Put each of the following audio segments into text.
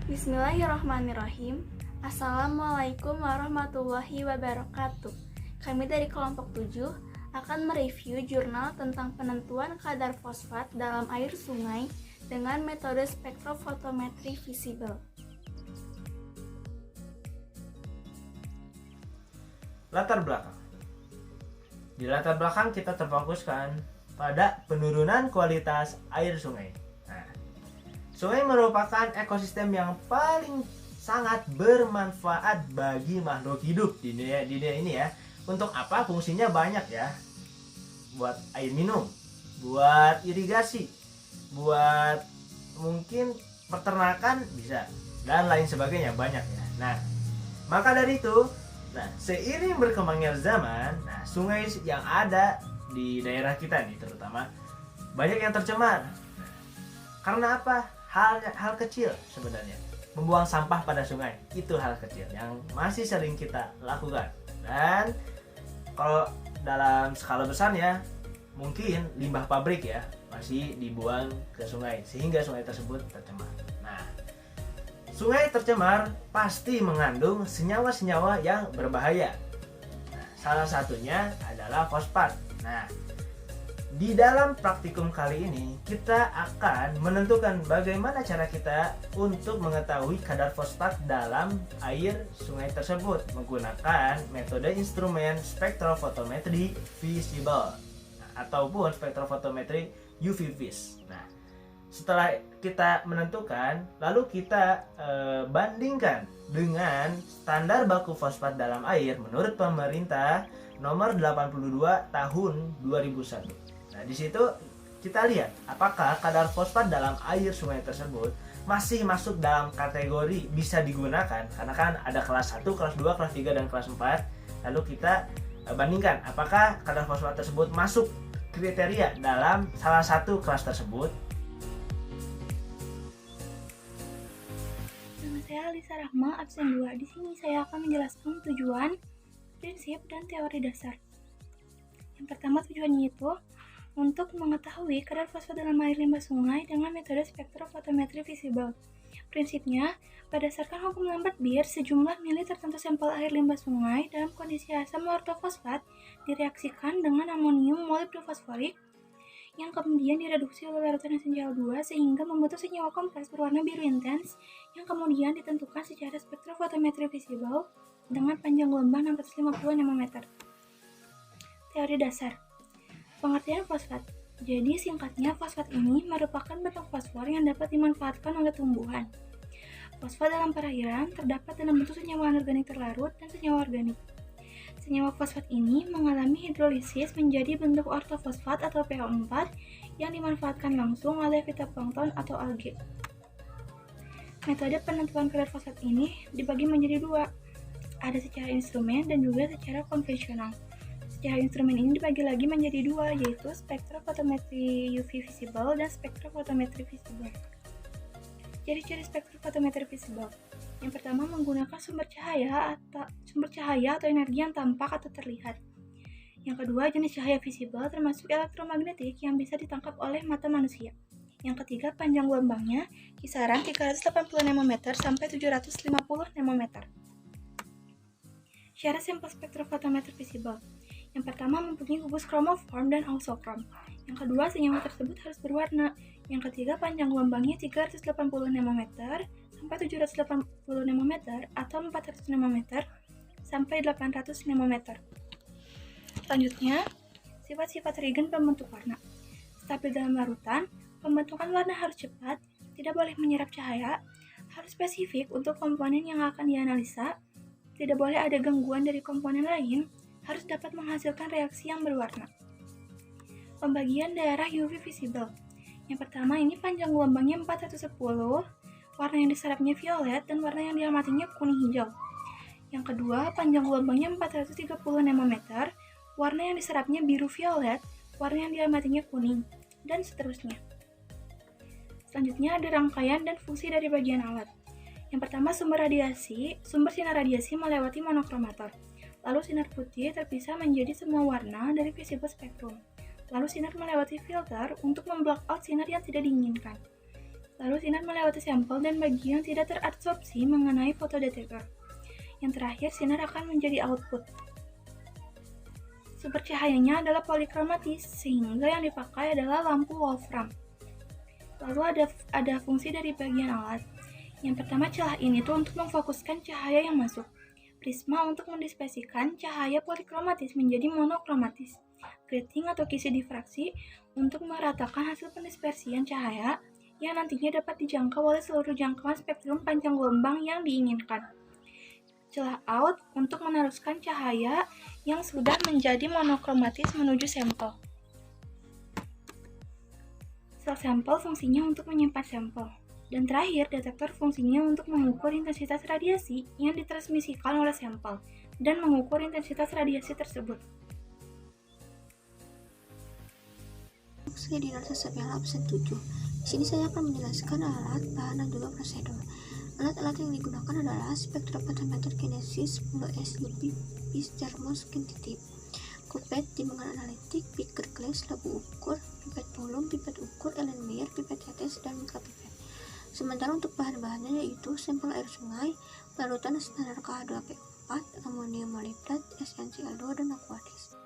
Bismillahirrahmanirrahim. Assalamualaikum warahmatullahi wabarakatuh. Kami dari kelompok 7 akan mereview jurnal tentang penentuan kadar fosfat dalam air sungai dengan metode spektrofotometri visible. Latar belakang. Di latar belakang kita terfokuskan pada penurunan kualitas air sungai. Sungai merupakan ekosistem yang paling sangat bermanfaat bagi makhluk hidup di dunia ini ya. Untuk apa? Fungsinya banyak ya. Buat air minum, buat irigasi, buat mungkin peternakan bisa, dan lain sebagainya, banyak ya. Nah, maka dari itu, seiring berkembangnya zaman, sungai yang ada di daerah kita nih terutama banyak yang tercemar. Karena apa? Hal kecil sebenarnya, membuang sampah pada sungai itu hal kecil yang masih sering kita lakukan. Dan kalau dalam skala besarnya mungkin limbah pabrik ya masih dibuang ke sungai sehingga sungai tersebut tercemar. Nah, sungai tercemar pasti mengandung senyawa-senyawa yang berbahaya. Salah satunya adalah fosfat. Di dalam praktikum kali ini kita akan menentukan bagaimana cara kita untuk mengetahui kadar fosfat dalam air sungai tersebut menggunakan metode instrumen spektrofotometri visible ataupun spektrofotometri UV-Vis. Setelah kita menentukan, lalu kita bandingkan dengan standar baku fosfat dalam air menurut pemerintah nomor 82 tahun 2001. Di situ kita lihat apakah kadar fosfat dalam air sungai tersebut masih masuk dalam kategori bisa digunakan, karena kan ada kelas 1, kelas 2, kelas 3, dan kelas 4. Lalu kita bandingkan apakah kadar fosfat tersebut masuk kriteria dalam salah satu kelas tersebut. Nama saya Alisa Rahma, absen 2. Di sini saya akan menjelaskan tujuan, prinsip, dan teori dasar. Yang pertama, tujuannya itu untuk mengetahui kadar fosfat dalam air limbah sungai dengan metode spektrofotometri visible. Prinsipnya, berdasarkan hukum Lambert-Beer, sejumlah mili tertentu sampel air limbah sungai dalam kondisi asam ortofosfat direaksikan dengan amonium molibdofosforik yang kemudian direduksi oleh larutan esensial 2 sehingga membentuk senyawa kompleks berwarna biru intens yang kemudian ditentukan secara spektrofotometri visible dengan panjang gelombang 650 nanometer. Teori dasar. Pengertian fosfat. Jadi singkatnya, fosfat ini merupakan bentuk fosfor yang dapat dimanfaatkan oleh tumbuhan. Fosfat dalam perairan terdapat dalam bentuk senyawa anorganik terlarut dan senyawa organik. Senyawa fosfat ini mengalami hidrolisis menjadi bentuk ortofosfat atau PO4 yang dimanfaatkan langsung oleh fitoplankton atau alge. Metode penentuan kadar fosfat ini dibagi menjadi dua. Ada secara instrumen dan juga secara konvensional. Secara instrumen ini dibagi lagi menjadi dua, yaitu spektrofotometri UV visible dan spektrofotometri visible. Ciri-ciri spektrofotometri visible. Yang pertama, menggunakan sumber cahaya atau energi yang tampak atau terlihat. Yang kedua, jenis cahaya visible termasuk elektromagnetik yang bisa ditangkap oleh mata manusia. Yang ketiga, panjang gelombangnya kisaran 380 nanometer sampai 750 nanometer. Syarat sampel spektrofotometri visible. Yang pertama, mempunyai kubus chromoform dan auxochrom. Yang kedua, senyawa tersebut harus berwarna. Yang ketiga, panjang gelombangnya 380 nanometer sampai 780 nanometer atau 400 nanometer sampai 800 nanometer. Selanjutnya, sifat-sifat reagen pembentuk warna. Stabil dalam larutan, pembentukan warna harus cepat, tidak boleh menyerap cahaya, harus spesifik untuk komponen yang akan dianalisa, tidak boleh ada gangguan dari komponen lain, harus dapat menghasilkan reaksi yang berwarna. Pembagian daerah UV visible. Yang pertama, ini panjang gelombangnya 410, warna yang diserapnya violet dan warna yang diamatinya kuning hijau. Yang kedua, panjang gelombangnya 430 nanometer, warna yang diserapnya biru violet, warna yang diamatinya kuning. dan seterusnya. Selanjutnya ada rangkaian dan fungsi dari bagian alat. Yang pertama, sumber sinar radiasi melewati monokromator. Lalu sinar putih terpisah menjadi semua warna dari visible spektrum. Lalu sinar melewati filter untuk memblock out sinar yang tidak diinginkan. Lalu sinar melewati sampel dan bagian yang tidak terabsorpsi mengenai fotodetektor. Yang terakhir, sinar akan menjadi output. Sumber cahayanya adalah polikromatis, sehingga yang dipakai adalah lampu Wolfram. Lalu ada fungsi dari bagian alat. Yang pertama, celah ini tuh untuk memfokuskan cahaya yang masuk. Prisma untuk mendispersikan cahaya polikromatis menjadi monokromatis. Grating atau kisi difraksi untuk meratakan hasil pendispersian cahaya yang nantinya dapat dijangkau oleh seluruh jangkauan spektrum panjang gelombang yang diinginkan. Celah out untuk meneruskan cahaya yang sudah menjadi monokromatis menuju sampel. Sel sampel fungsinya untuk menyimpan sampel. Dan terakhir, detektor fungsinya untuk mengukur intensitas radiasi yang ditransmisikan oleh sampel dan mengukur intensitas radiasi tersebut. Saya di Narsa Sapiala absen 7. Di sini saya akan menjelaskan alat, bahan, dan juga prosedur. Alat-alat yang digunakan adalah spektropotometer kinesis, 10S UV, PIS, thermos, kinetip, kupet, timbangan analitik, beaker glass, labu ukur, pipet volume, pipet ukur, Erlenmeyer, pipet tetes, dan mikropipet. Sementara untuk bahan-bahannya yaitu sampel air sungai, larutan standar KH2PO4, amonium molibdat, SnCl2, dan Aquades.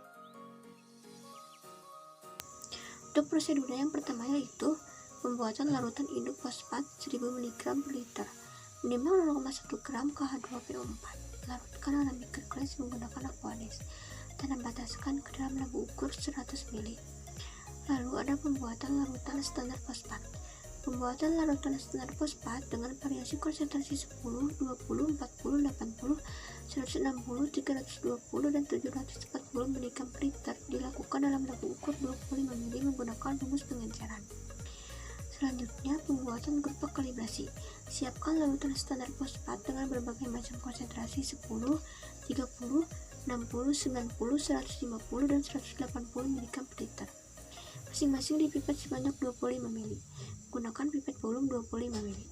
Untuk prosedurnya yang pertama yaitu pembuatan larutan induk fosfat 1000 mg per liter, minimal 0,1 gram KH2PO4. Larutkan dalam beaker glass menggunakan Aquades dan ambataskan ke dalam labu ukur 100 ml. Lalu ada pembuatan larutan standar fosfat. Pembuatan larutan standar fosfat dengan variasi konsentrasi 10, 20, 40, 80, 160, 320, dan 740 mg per liter dilakukan dalam labu ukur 25 ml menggunakan rumus pengenceran. Selanjutnya, pembuatan grup kalibrasi. Siapkan larutan standar fosfat dengan berbagai macam konsentrasi 10, 30, 60, 90, 150, dan 180 mg per liter. Masing-masing dipipet sebanyak 25 ml. Gunakan pipet volume 25 ml.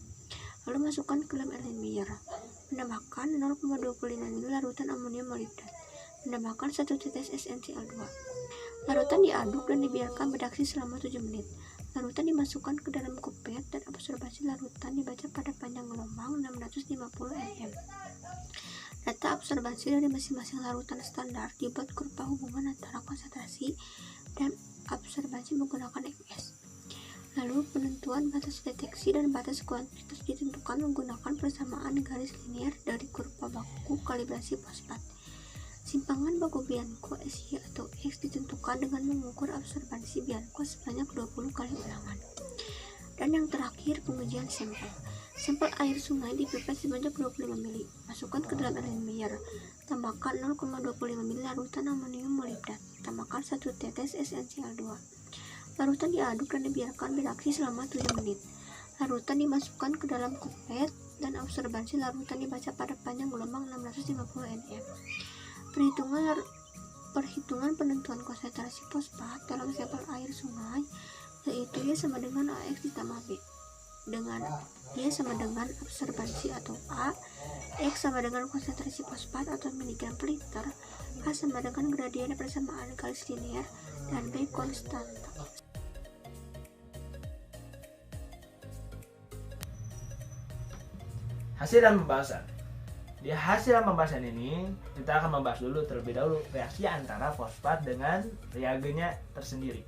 Lalu masukkan ke dalam Erlenmeyer. Menambahkan 0,25 ml larutan amonium molibdat. Menambahkan 1 tetes SnCl2. Larutan diaduk dan dibiarkan beraksi selama 7 menit. Larutan dimasukkan ke dalam kupet dan absorbasi larutan dibaca pada panjang gelombang 650 nm. Data absorbasi dari masing-masing larutan standar dibuat kurva hubungan antara konsentrasi dan absorbasi menggunakan MS. Lalu penentuan batas deteksi dan batas kuantitas ditentukan menggunakan persamaan garis linier dari kurva baku kalibrasi fosfat. Simpangan baku Bianco SY atau X ditentukan dengan mengukur absorbansi Bianco sebanyak 20 kali ulangan. Dan yang terakhir, pengujian sampel. Sampel air sungai dipipet sebanyak 25 ml. Masukkan ke dalam Erlenmeyer. Tambahkan 0,25 ml larutan amonium molibdat. Tambahkan 1 tetes SnCl2. Larutan diaduk dan dibiarkan beraksi selama 7 menit. Larutan dimasukkan ke dalam kupet dan absorbansi larutan dibaca pada panjang gelombang 650 nm. Perhitungan penentuan konsentrasi fosfat dalam sampel air sungai yaitu Y sama dengan AX ditambah B. Dengan Y sama dengan absorbansi atau A, X sama dengan konsentrasi fosfat atau miligram per liter, A sama dengan gradien persamaan garis linier, dan B konstanta. Hasil dan pembahasan. Di hasil dan pembahasan ini kita akan membahas terlebih dahulu reaksi antara fosfat dengan reagennya tersendiri.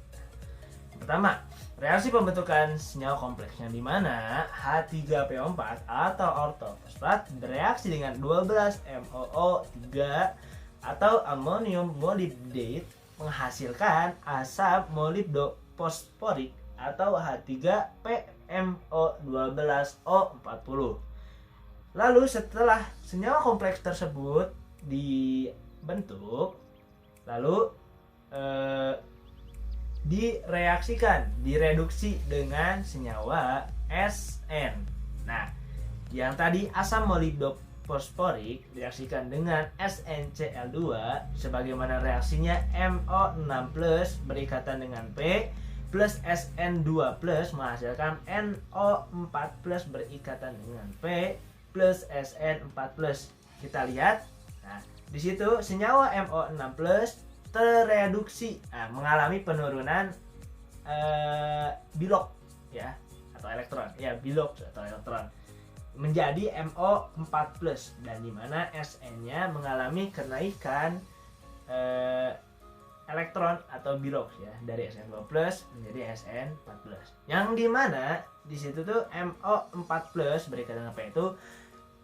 Pertama, reaksi pembentukan senyawa kompleksnya di mana H3PO4 atau ortofosfat bereaksi dengan 12MOO3 atau amonium molibdate menghasilkan asam molibdofosforik atau H3PMO12O40. Lalu setelah senyawa kompleks tersebut dibentuk, lalu direduksi dengan senyawa Sn. Nah, yang tadi asam molibdofosforik direaksikan dengan SnCl2 sebagaimana reaksinya MO6+ berikatan dengan P plus SN2 plus menghasilkan NO4 plus berikatan dengan P plus SN4 plus. Kita lihat, nah di situ senyawa MO6 plus tereduksi, mengalami penurunan bilok ya, atau elektron ya, bilok atau elektron menjadi MO4 plus, dan dimana SN-nya mengalami kenaikan elektron atau bilok ya, dari SN2 plus menjadi SN4 plus, yang dimana di situ tuh MO4 plus berikatan dengan P itu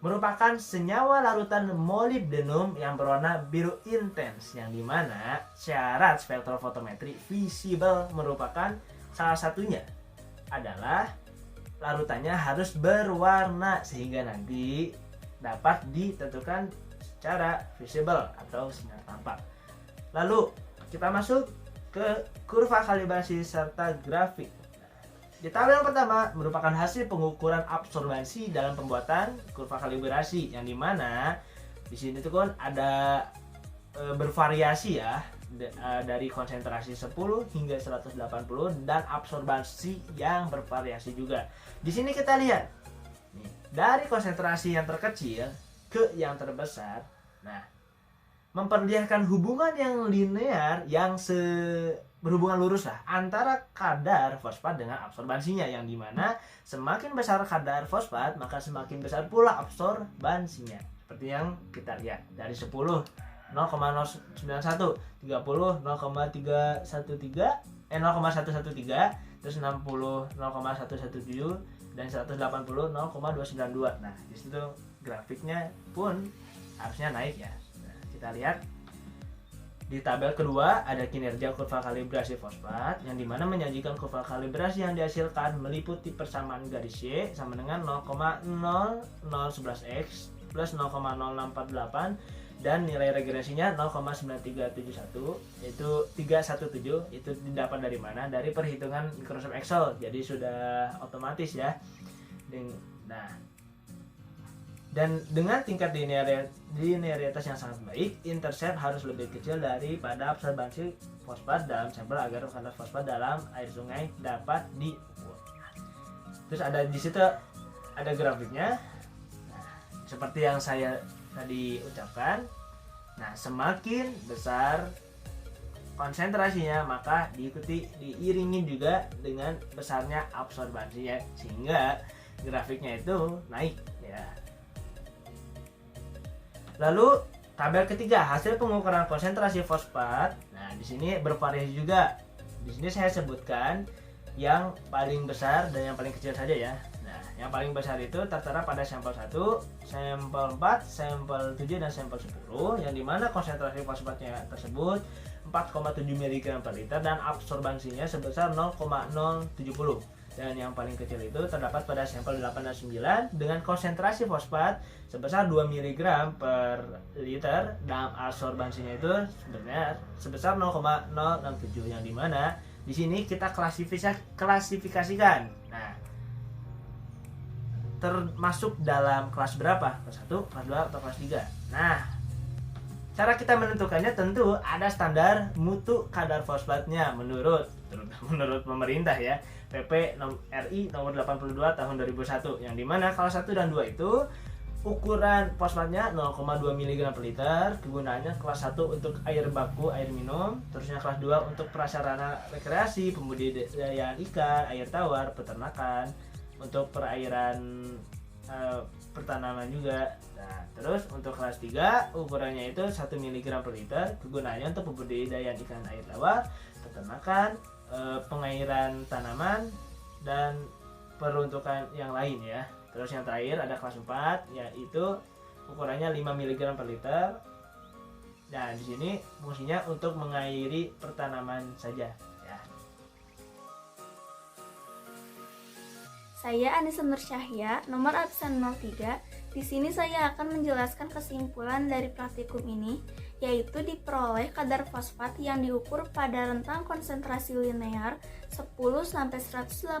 merupakan senyawa larutan molybdenum yang berwarna biru intens, yang dimana syarat spektrofotometri visible merupakan salah satunya adalah larutannya harus berwarna sehingga nanti dapat ditentukan secara visible atau sinar tampak. Lalu kita masuk ke kurva kalibrasi serta grafik. Di tabel yang pertama merupakan hasil pengukuran absorbansi dalam pembuatan kurva kalibrasi, yang dimana di sini tuh kan ada bervariasi ya, dari konsentrasi 10 hingga 180 dan absorbansi yang bervariasi juga. Di sini kita lihat nih, dari konsentrasi yang terkecil ke yang terbesar, nah memperlihatkan hubungan yang linear, yang berhubungan lurus lah antara kadar fosfat dengan absorbansinya, yang dimana semakin besar kadar fosfat maka semakin besar pula absorbansinya, seperti yang kita lihat dari 10 0,091, 30 0,313, 0,113, terus 60 0,117, dan 180 0,292. Nah di situ grafiknya pun harusnya naik ya. Nah, kita lihat di tabel kedua ada kinerja kurva kalibrasi fosfat, yang dimana menyajikan kurva kalibrasi yang dihasilkan meliputi persamaan garis Y sama dengan 0,0011x plus 0,0648 dan nilai regresinya 0,9371, yaitu 317. Itu didapat dari mana? Dari perhitungan Microsoft Excel, jadi sudah otomatis ya. Nah, dan dengan tingkat linearitas yang sangat baik, intercept harus lebih kecil daripada absorbansi fosfat dalam sampel agar kadar fosfat dalam air sungai dapat diukur. Terus ada di situ ada grafiknya. Nah, seperti yang saya tadi ucapkan. Nah, semakin besar konsentrasinya maka diiringi juga dengan besarnya absorbansinya, sehingga grafiknya itu naik ya. Lalu tabel ketiga hasil pengukuran konsentrasi fosfat. Nah, di sini bervariasi juga. Di sini saya sebutkan yang paling besar dan yang paling kecil saja ya. Nah, yang paling besar itu tertera pada sampel 1, sampel 4, sampel 7 dan sampel 10, yang dimana konsentrasi fosfatnya tersebut 4,7 mg per liter dan absorbansinya sebesar 0,070. Dan yang paling kecil itu terdapat pada sampel 8 dan 9 dengan konsentrasi fosfat sebesar 2 mg per liter dan absorbansinya itu sebenarnya sebesar 0,067, yang dimana di sini kita klasifikasikan. Nah, termasuk dalam kelas berapa? Kelas 1, kelas 2, atau kelas 3. Nah, cara kita menentukannya tentu ada standar mutu kadar fosfatnya menurut pemerintah ya, PP RI nomor 82 tahun 2001, yang dimana kelas 1 dan 2 itu ukuran fosfatnya 0,2 mg per liter, kegunaannya kelas 1 untuk air baku, air minum, terusnya kelas 2 untuk prasarana rekreasi, pembudidayaan ikan, air tawar, peternakan, untuk perairan pertanaman juga. Nah, terus untuk kelas 3 ukurannya itu 1 mg per liter, kegunaannya untuk pembudidayaan ikan, air tawar, peternakan, pengairan tanaman, dan peruntukan yang lain ya. Terus yang terakhir ada kelas 4, yaitu ukurannya 5 mg per liter. Nah, di sini fungsinya untuk mengairi pertanaman saja ya. Saya Anissa Nur Syahya, nomor absen 03. Di sini saya akan menjelaskan kesimpulan dari praktikum ini, yaitu diperoleh kadar fosfat yang diukur pada rentang konsentrasi linear 10-180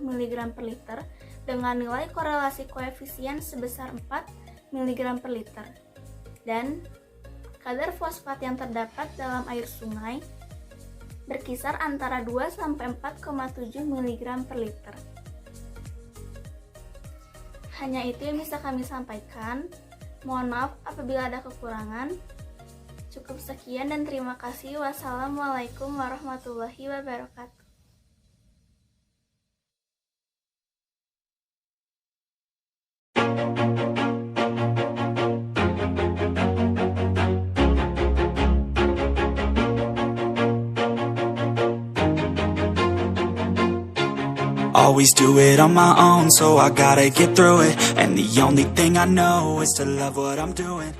mg per liter dengan nilai korelasi koefisien sebesar 4 mg per liter. Dan kadar fosfat yang terdapat dalam air sungai berkisar antara 2-4,7 mg per liter. Hanya itu yang bisa kami sampaikan. Mohon maaf apabila ada kekurangan. Cukup sekian dan terima kasih. Wassalamualaikum warahmatullahi wabarakatuh. Always do it on my own, so I gotta get through it. And the only thing I know is to love what I'm doing.